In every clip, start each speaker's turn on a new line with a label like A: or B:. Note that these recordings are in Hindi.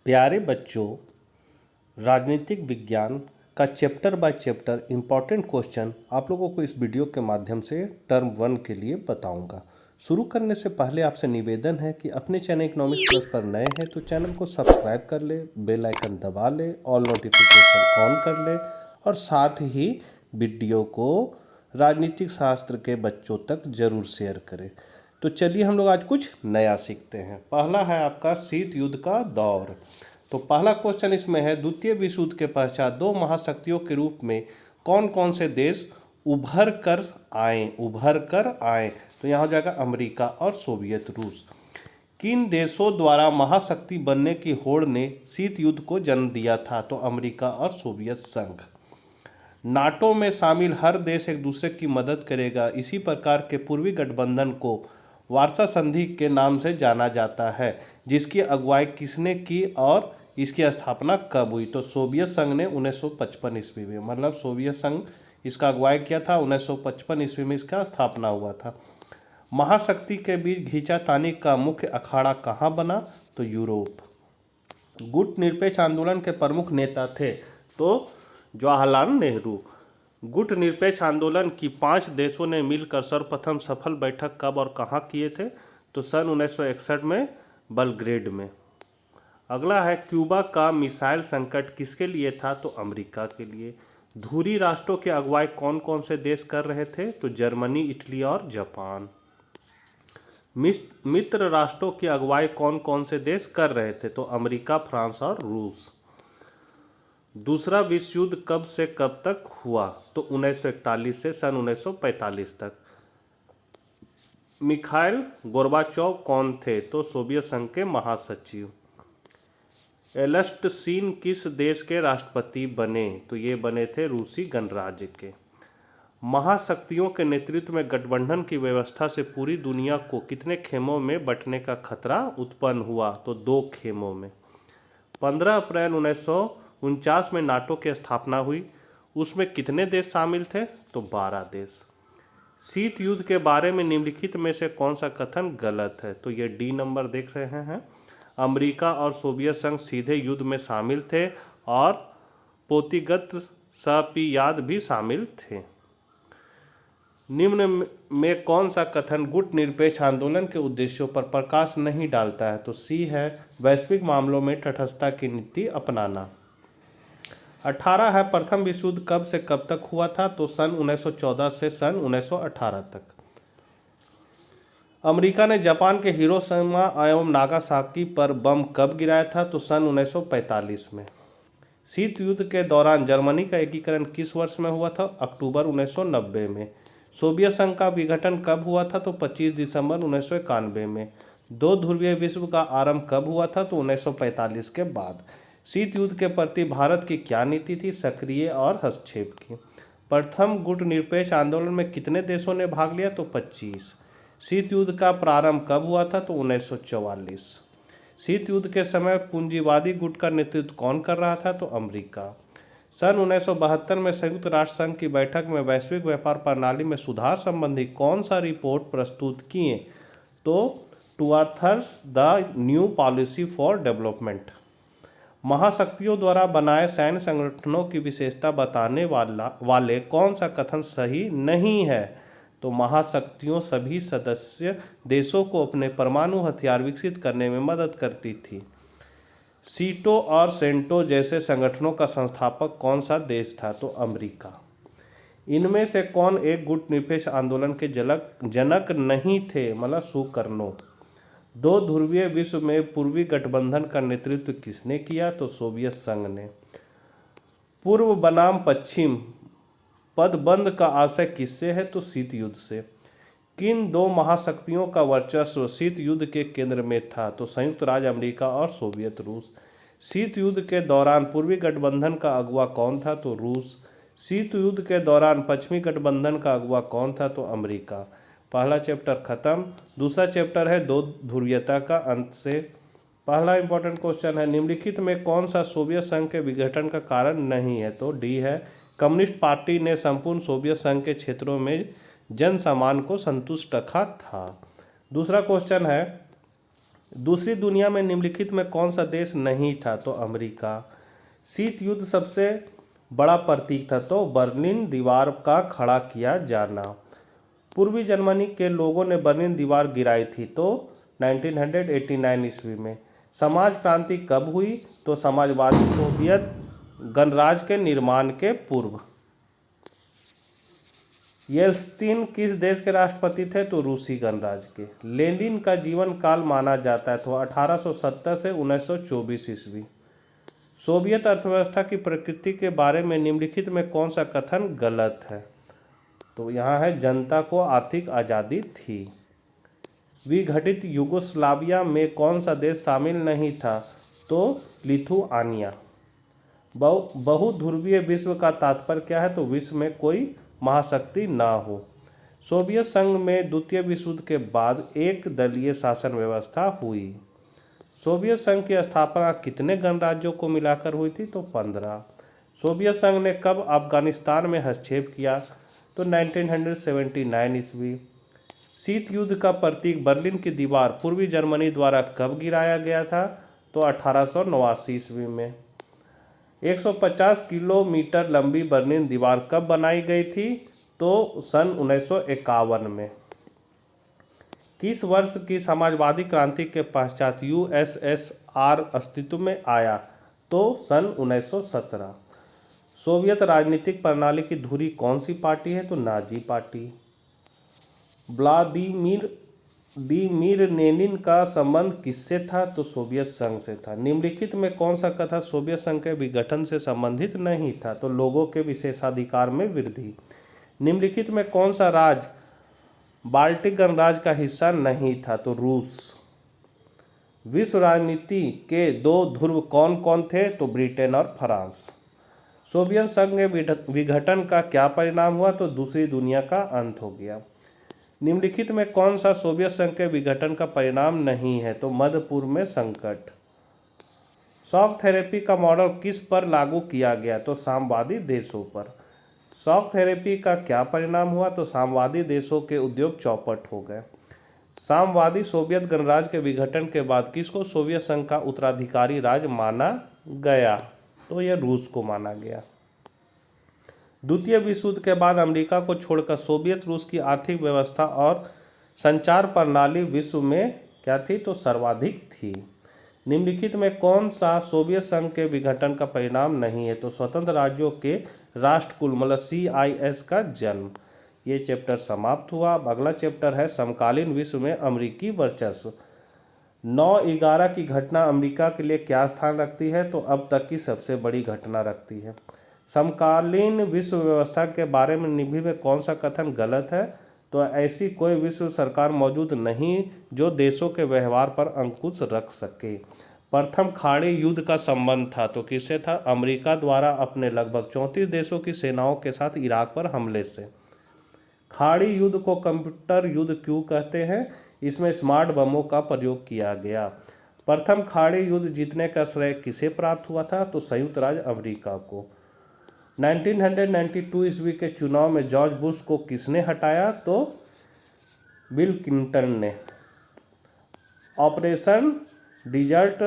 A: प्यारे बच्चों, राजनीतिक विज्ञान का chapter by chapter important question आप लोगों को इस वीडियो के माध्यम से टर्म 1 के लिए बताऊंगा। शुरू करने से पहले आपसे निवेदन है कि अपने चैनल इकोनॉमिक्स प्लस पर नए हैं तो चैनल को सब्सक्राइब कर ले, बेल आइकन दबा ले, ऑल नोटिफिकेशन ऑन कर ले और साथ ही वीडियो को राजनीतिक शास्त्र के बच्चों तक जरूर शेयर करें। तो चलिए हम लोग आज कुछ नया सीखते हैं। पहला है आपका शीत युद्ध का दौर। तो पहला क्वेश्चन इसमें है, द्वितीय विश्व युद्ध के पश्चात दो महाशक्तियों के रूप में कौन कौन से देश उभर कर आए। तो यहाँ हो जाएगा अमेरिका और सोवियत रूस। किन देशों द्वारा महाशक्ति बनने की होड़ ने शीत युद्ध को जन्म दिया था। तो अमेरिका और सोवियत संघ। नाटो में शामिल हर देश एक दूसरे की मदद करेगा। इसी प्रकार के पूर्वी गठबंधन को वार्सा संधि के नाम से जाना जाता है, जिसकी अगुवाई किसने की और इसकी स्थापना कब हुई। तो सोवियत संघ ने 1955 ईस्वी में, मतलब सोवियत संघ इसका अगुवाई किया था। 1955 ईस्वी में इसका स्थापना हुआ था। महाशक्ति के बीच खींचातानी का मुख्य अखाड़ा कहाँ बना। तो यूरोप। गुट निरपेक्ष आंदोलन के प्रमुख नेता थे। तो जवाहरलाल नेहरू। गुट निरपेक्ष आंदोलन की 5 देशों ने मिलकर सर्वप्रथम सफल बैठक कब और कहाँ किए थे। तो सन 1961 में बेलग्रेड में। अगला है, क्यूबा का मिसाइल संकट किसके लिए था। तो अमेरिका के लिए। धुरी राष्ट्रों की अगुवाई कौन कौन से देश कर रहे थे। तो जर्मनी, इटली और जापान। मित्र राष्ट्रों की अगुवाई कौन कौन से देश कर रहे थे। तो अमेरिका, फ्रांस और रूस। दूसरा विश्व युद्ध कब से कब तक हुआ। तो 1941 से सन 1945 तक। मिखाइल गोर्बाचोव कौन थे। तो सोवियत संघ के महासचिव। एलस्टसीन किस देश के राष्ट्रपति बने। तो ये बने थे रूसी गणराज्य के। महाशक्तियों के नेतृत्व में गठबंधन की व्यवस्था से पूरी दुनिया को कितने खेमों में बंटने का खतरा उत्पन्न हुआ। तो 2 खेमों में। 15 अप्रैल 1949 में नाटो की स्थापना हुई। उसमें कितने देश शामिल थे। तो 12 देश। शीत युद्ध के बारे में निम्नलिखित में से कौन सा कथन गलत है। तो ये डी नंबर देख रहे हैं। अमेरिका और सोवियत संघ सीधे युद्ध में शामिल थे और पोतीगत सपियाद भी शामिल थे। निम्न में कौन सा कथन गुट निरपेक्ष आंदोलन के उद्देश्यों पर प्रकाश नहीं डालता है। तो सी है, वैश्विक मामलों में तटस्थता की नीति अपनाना। 18 है, प्रथम विश्व युद्ध कब से कब तक हुआ था। तो सन 1914 से सन 1918 तक। अमेरिका ने जापान के हिरोशिमा एवं नागासाकी पर बम कब गिराया था। तो सन 1945 में। शीत युद्ध के दौरान जर्मनी का एकीकरण किस वर्ष में हुआ था। अक्टूबर 1990 में। सोवियत संघ का विघटन कब हुआ था। तो 25 दिसंबर 1991 में। 2 ध्रुवीय विश्व का आरंभ कब हुआ था। तो 1945 के बाद। शीत युद्ध के प्रति भारत की क्या नीति थी। सक्रिय और हस्तक्षेप की। प्रथम गुट निरपेक्ष आंदोलन में कितने देशों ने भाग लिया। तो 25। शीत युद्ध का प्रारंभ कब हुआ था। तो 1944। शीत युद्ध के समय पूंजीवादी गुट का नेतृत्व कौन कर रहा था। तो अमेरिका। सन 1972 में संयुक्त राष्ट्र संघ की बैठक में वैश्विक व्यापार प्रणाली में सुधार संबंधी कौन सा रिपोर्ट प्रस्तुत किए। तो towards the new policy for development. महाशक्तियों द्वारा बनाए सैन्य संगठनों की विशेषता बताने वाले कौन सा कथन सही नहीं है। तो महाशक्तियों सभी सदस्य देशों को अपने परमाणु हथियार विकसित करने में मदद करती थी। सीटो और सेंटो जैसे संगठनों का संस्थापक कौन सा देश था। तो अमेरिका। इनमें से कौन एक गुट निरपेक्ष आंदोलन के जनक नहीं थे, मतलब सुकर्नो। 2 ध्रुवीय विश्व में पूर्वी गठबंधन का नेतृत्व किसने किया। तो सोवियत संघ ने। पूर्व बनाम पश्चिम पदबंध का आशय किससे है। तो शीत युद्ध से। किन 2 महाशक्तियों का वर्चस्व शीत युद्ध के केंद्र में था। तो संयुक्त राज्य अमेरिका और सोवियत रूस। शीत युद्ध के दौरान पूर्वी गठबंधन का अगुवा कौन था। तो रूस। शीत युद्ध के दौरान पश्चिमी गठबंधन का अगुवा कौन था। तो अमेरिका। पहला चैप्टर खत्म। दूसरा चैप्टर है 2 ध्रुवीयता का अंत से। पहला इंपॉर्टेंट क्वेश्चन है, निम्नलिखित में कौन सा सोवियत संघ के विघटन का कारण नहीं है। तो डी है, कम्युनिस्ट पार्टी ने संपूर्ण सोवियत संघ के क्षेत्रों में जन सामान को संतुष्ट रखा था। दूसरा क्वेश्चन है, दूसरी दुनिया में निम्नलिखित में कौन सा देश नहीं था? तो अमेरिका। शीत युद्ध सबसे बड़ा प्रतीक था? तो बर्लिन दीवार का खड़ा किया जाना। पूर्वी जर्मनी के लोगों ने बर्लिन दीवार गिराई थी? तो 1989 ईस्वी में। समाज क्रांति कब हुई? तो समाजवादी सोवियत गणराज्य के निर्माण के पूर्व। येल्त्सिन किस देश के राष्ट्रपति थे? तो रूसी गणराज्य के। लेनिन का जीवन काल माना जाता है? तो 1870 से 1924 ईस्वी। सोवियत अर्थव्यवस्था की प्रकृति के बारे में निम्नलिखित में कौन सा कथन गलत है? तो यहाँ है जनता को आर्थिक आज़ादी थी। विघटित यूगोस्लाविया में कौन सा देश शामिल नहीं था? तो लिथुआनिया। बहुध्रुवीय विश्व का तात्पर्य क्या है? तो विश्व में कोई महाशक्ति ना हो। सोवियत संघ में द्वितीय विश्व युद्ध के बाद एक दलीय शासन व्यवस्था हुई। सोवियत संघ की स्थापना कितने गणराज्यों को मिलाकर हुई थी? तो 15। सोवियत संघ ने कब अफगानिस्तान में हस्तक्षेप किया? तो 1979 ईस्वी। शीत युद्ध का प्रतीक बर्लिन की दीवार पूर्वी जर्मनी द्वारा कब गिराया गया था? तो 1889 ईस्वी में। 150 किलोमीटर लंबी बर्लिन दीवार कब बनाई गई थी? तो सन 1951 में। किस वर्ष की समाजवादी क्रांति के पश्चात यूएसएसआर अस्तित्व में आया? तो सन 1917। सोवियत राजनीतिक प्रणाली की धुरी कौन सी पार्टी है? तो नाजी पार्टी। व्लादिमीर लेनिन का संबंध किससे था? तो सोवियत संघ से था। निम्नलिखित में कौन सा कथन सोवियत संघ के विघटन से संबंधित नहीं था? तो लोगों के विशेषाधिकार में वृद्धि। निम्नलिखित में कौन सा राज्य बाल्टिक गणराज्य का हिस्सा नहीं था? तो रूस। विश्व राजनीति के दो ध्रुव कौन कौन थे? तो ब्रिटेन और फ्रांस। सोवियत संघ के विघटन का क्या परिणाम हुआ? तो दूसरी दुनिया का अंत हो गया। निम्नलिखित में कौन सा सोवियत संघ के विघटन का परिणाम नहीं है? तो मध्य पूर्व में संकट। शॉक थेरेपी का मॉडल किस पर लागू किया गया? तो साम्यवादी देशों पर। शॉक थेरेपी का क्या परिणाम हुआ? तो साम्यवादी देशों के उद्योग चौपट हो गए। साम्यवादी सोवियत गणराज्य के विघटन के बाद किसको सोवियत संघ का उत्तराधिकारी राज्य माना गया? तो यह रूस को माना गया। द्वितीय विश्व युद्ध के बाद अमेरिका को छोड़कर सोवियत रूस की आर्थिक व्यवस्था और संचार प्रणाली विश्व में क्या थी? तो सर्वाधिक थी। निम्नलिखित में कौन सा सोवियत संघ के विघटन का परिणाम नहीं है? तो स्वतंत्र राज्यों के राष्ट्रकुल मतलब CIS का जन्म। ये चैप्टर समाप्त हुआ। अब अगला चैप्टर है समकालीन विश्व में अमेरिकी वर्चस्व। 9/11 की घटना अमेरिका के लिए क्या स्थान रखती है? तो अब तक की सबसे बड़ी घटना रखती है। समकालीन विश्व व्यवस्था के बारे में निम्न में कौन सा कथन गलत है? तो ऐसी कोई विश्व सरकार मौजूद नहीं जो देशों के व्यवहार पर अंकुश रख सके। प्रथम खाड़ी युद्ध का संबंध था? तो किससे था? अमेरिका द्वारा अपने लगभग 34 देशों की सेनाओं के साथ इराक पर हमले से। खाड़ी युद्ध को कंप्यूटर युद्ध क्यों कहते हैं? इसमें स्मार्ट बमों का प्रयोग किया गया। प्रथम खाड़ी युद्ध जीतने का श्रेय किसे प्राप्त हुआ था? तो संयुक्त राज्य अमेरिका को। 1992 ईस्वी के चुनाव में जॉर्ज बुश को किसने हटाया? तो बिल क्लिंटन ने। ऑपरेशन डिजर्ट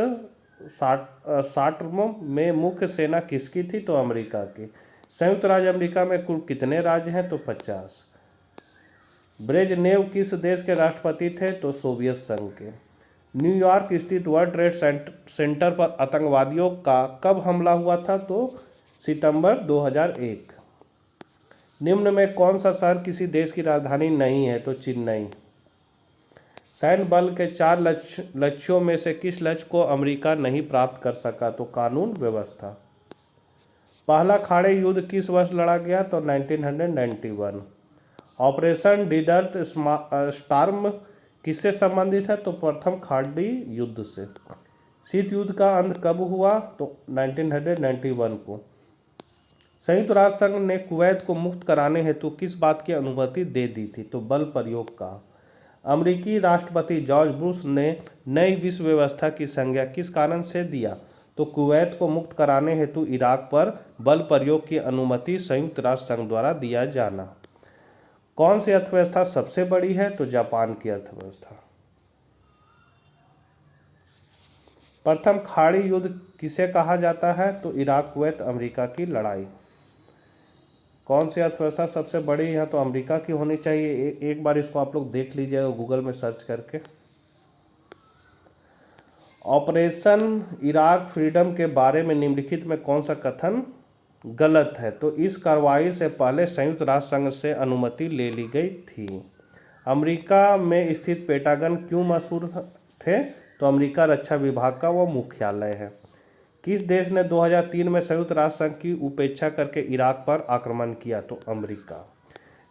A: सार्टर्म में मुख्य सेना किसकी थी? तो अमेरिका की। संयुक्त राज्य अमेरिका में कुल कितने राज्य हैं? तो 50। ब्रेजनेव किस देश के राष्ट्रपति थे? तो सोवियत संघ के। न्यूयॉर्क स्थित वर्ल्ड ट्रेड सेंटर पर आतंकवादियों का कब हमला हुआ था? तो सितंबर 2001। निम्न में कौन सा शहर किसी देश की राजधानी नहीं है? तो चेन्नई। सैन्य बल के 4 लक्ष्यों में से किस लक्ष्य को अमेरिका नहीं प्राप्त कर सका? तो कानून व्यवस्था। पहला खाड़ी युद्ध किस वर्ष लड़ा गया? तो 1991। ऑपरेशन डिजर्ट स्टार्म किससे संबंधित है? तो प्रथम खाड़ी युद्ध से। शीत युद्ध का अंत कब हुआ? तो 1991 को। संयुक्त राष्ट्र संघ ने कुवैत को मुक्त कराने हेतु किस बात की अनुमति दे दी थी? तो बल प्रयोग का। अमेरिकी राष्ट्रपति जॉर्ज बुश ने नई विश्व व्यवस्था की संज्ञा किस कारण से दिया? तो कुवैत को मुक्त कराने हेतु इराक पर बल प्रयोग की अनुमति संयुक्त राष्ट्र संघ द्वारा दिया जाना। कौन सी अर्थव्यवस्था सबसे बड़ी है? तो जापान की अर्थव्यवस्था। प्रथम खाड़ी युद्ध किसे कहा जाता है? तो इराक कुवैत अमेरिका की लड़ाई। कौन सी अर्थव्यवस्था सबसे बड़ी है? तो अमेरिका की होनी चाहिए। एक बार इसको आप लोग देख लीजिएगा गूगल में सर्च करके। ऑपरेशन इराक फ्रीडम के बारे में निम्नलिखित में कौन सा कथन गलत है? तो इस कार्रवाई से पहले संयुक्त राष्ट्र संघ से अनुमति ले ली गई थी। अमेरिका में स्थित पेंटागन क्यों मशहूर थे? तो अमेरिका रक्षा विभाग का वो मुख्यालय है। किस देश ने 2003 में संयुक्त राष्ट्र संघ की उपेक्षा करके इराक पर आक्रमण किया? तो अमेरिका।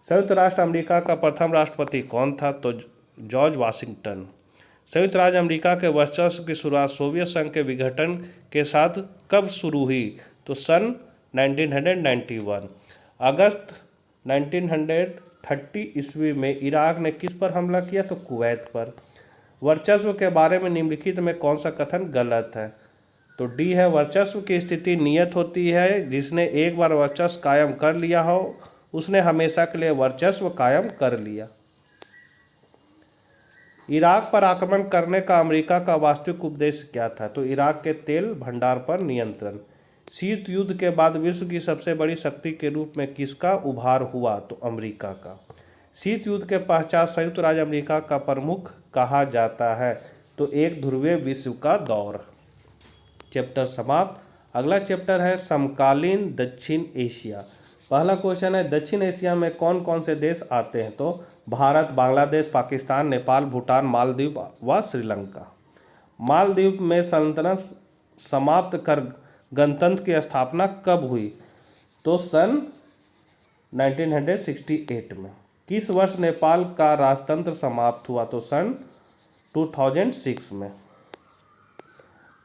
A: संयुक्त राष्ट्र अमेरिका का प्रथम राष्ट्रपति कौन था? तो जॉर्ज वाशिंगटन। संयुक्त राज्य अमेरिका के वर्चस्व की शुरुआत सोवियत संघ के विघटन के साथ कब शुरू हुई? तो सन 1991। अगस्त 1930 ईस्वी में इराक ने किस पर हमला किया? तो कुवैत पर। वर्चस्व के बारे में निम्नलिखित में कौन सा कथन गलत है? तो डी है, वर्चस्व की स्थिति नियत होती है। जिसने एक बार वर्चस्व कायम कर लिया हो उसने हमेशा के लिए वर्चस्व कायम कर लिया। इराक पर आक्रमण करने का अमेरिका का वास्तविक उद्देश्य क्या था? तो इराक के तेल भंडार पर नियंत्रण। शीत युद्ध के बाद विश्व की सबसे बड़ी शक्ति के रूप में किसका उभार हुआ? तो अमेरिका का। शीत युद्ध के पश्चात संयुक्त राज्य अमेरिका का प्रमुख कहा जाता है? तो एक ध्रुवीय विश्व का दौर। चैप्टर समाप्त। अगला चैप्टर है समकालीन दक्षिण एशिया। पहला क्वेश्चन है, दक्षिण एशिया में कौन कौन से देश आते हैं? तो भारत, बांग्लादेश, पाकिस्तान, नेपाल, भूटान, मालदीव व श्रीलंका। मालदीव में सल्तनत समाप्त कर गणतंत्र की स्थापना कब हुई? तो सन 1968 में। किस वर्ष नेपाल का राजतंत्र समाप्त हुआ? तो सन 2006 में।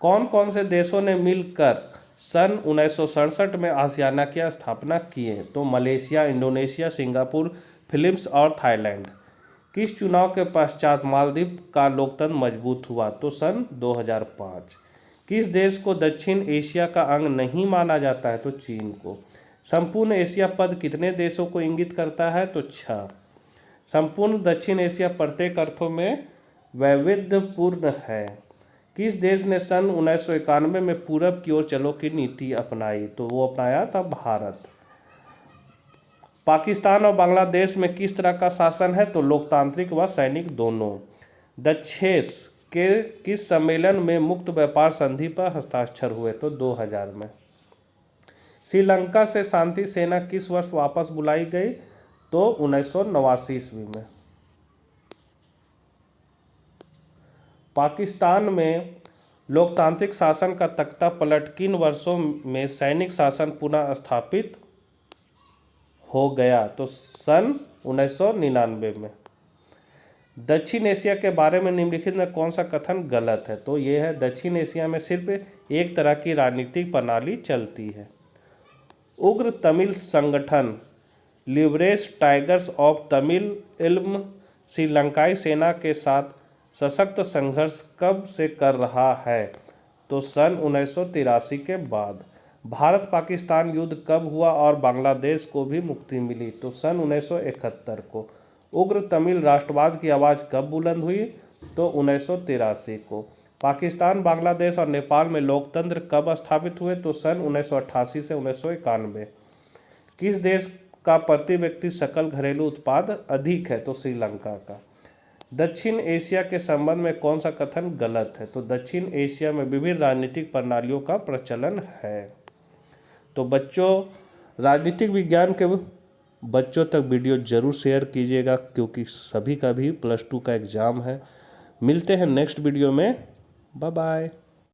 A: कौन कौन से देशों ने मिलकर सन 1967 में आसियाना की स्थापना की है? तो मलेशिया, इंडोनेशिया, सिंगापुर, फिलीपींस और थाईलैंड। किस चुनाव के पश्चात मालदीव का लोकतंत्र मजबूत हुआ? तो सन 2005। किस देश को दक्षिण एशिया का अंग नहीं माना जाता है? तो चीन को। संपूर्ण एशिया पद कितने देशों को इंगित करता है? तो 6। संपूर्ण दक्षिण एशिया प्रत्येक अर्थों में वैविध्यपूर्ण है। किस देश ने सन 1991 में पूरब की ओर चलो की नीति अपनाई? तो वो अपनाया था भारत। पाकिस्तान और बांग्लादेश में किस तरह का शासन है? तो लोकतांत्रिक व सैनिक दोनों। दक्षेस के किस सम्मेलन में मुक्त व्यापार संधि पर हस्ताक्षर हुए? तो 2000 में। श्रीलंका से शांति सेना किस वर्ष वापस बुलाई गई? तो 1989 ईस्वी में। पाकिस्तान में लोकतांत्रिक शासन का तख्ता पलट किन वर्षों में सैनिक शासन पुनः स्थापित हो गया? तो सन 1999 में। दक्षिण एशिया के बारे में निम्नलिखित में कौन सा कथन गलत है? तो ये है, दक्षिण एशिया में सिर्फ एक तरह की राजनीतिक प्रणाली चलती है। उग्र तमिल संगठन लिबरेशन टाइगर्स ऑफ तमिल इल्म श्रीलंकाई सेना के साथ सशक्त संघर्ष कब से कर रहा है? तो सन 1983 के बाद। भारत पाकिस्तान युद्ध कब हुआ और बांग्लादेश को भी मुक्ति मिली? तो सन 1971 को। उग्र तमिल राष्ट्रवाद की आवाज़ कब बुलंद हुई? तो 1983 को। पाकिस्तान, बांग्लादेश और नेपाल में लोकतंत्र कब स्थापित हुए? तो सन 1988 से 1991। किस देश का प्रति व्यक्ति सकल घरेलू उत्पाद अधिक है? तो श्रीलंका का। दक्षिण एशिया के संबंध में कौन सा कथन गलत है? तो दक्षिण एशिया में विभिन्न राजनीतिक प्रणालियों का प्रचलन है। तो बच्चों, राजनीतिक विज्ञान के बच्चों तक वीडियो जरूर शेयर कीजिएगा क्योंकि सभी का भी +2 का एग्ज़ाम है। मिलते हैं नेक्स्ट वीडियो में। Bye bye.